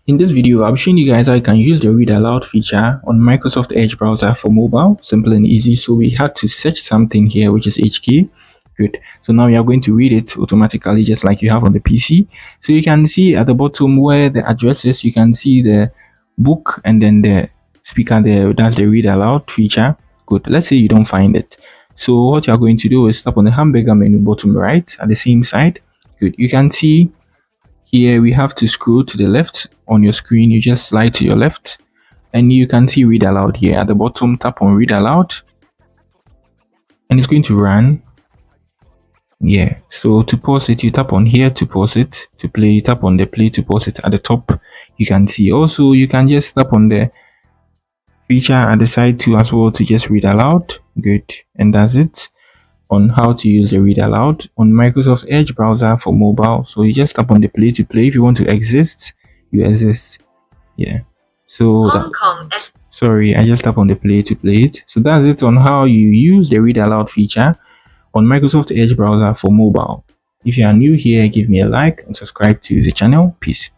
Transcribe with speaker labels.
Speaker 1: In this video, I'll be showing you guys how you can use the Read Aloud feature on Microsoft Edge browser for mobile. Simple and easy. So we had to search something here, which is HK. Good. So now you are going to read it automatically, just like you have on the PC. So you can see at the bottom where the address is, you can see the book and then the speaker there. That's the Read Aloud feature. Good. Let's say you don't find it. So what you are going to do is tap on the hamburger menu bottom right at the same side. Good. You can see here we have to scroll to the left on your screen. You just slide to your left and you can see Read Aloud here at the bottom. Tap on Read Aloud and it's going to run. Yeah, so to pause it, you tap on here to pause it. To play, you tap on the play to pause it at the top. You can see also you can just tap on the feature at the side too as well to just read aloud. Good. And that's it on how to use the Read Aloud on Microsoft Edge browser for mobile. So you just tap on the play to play. If you want to exist, you exist. Yeah. So sorry, I just tap on the play to play it. So that's it on how you use the Read Aloud feature on Microsoft Edge browser for mobile. If you are new here, give me a like and subscribe to the channel. Peace.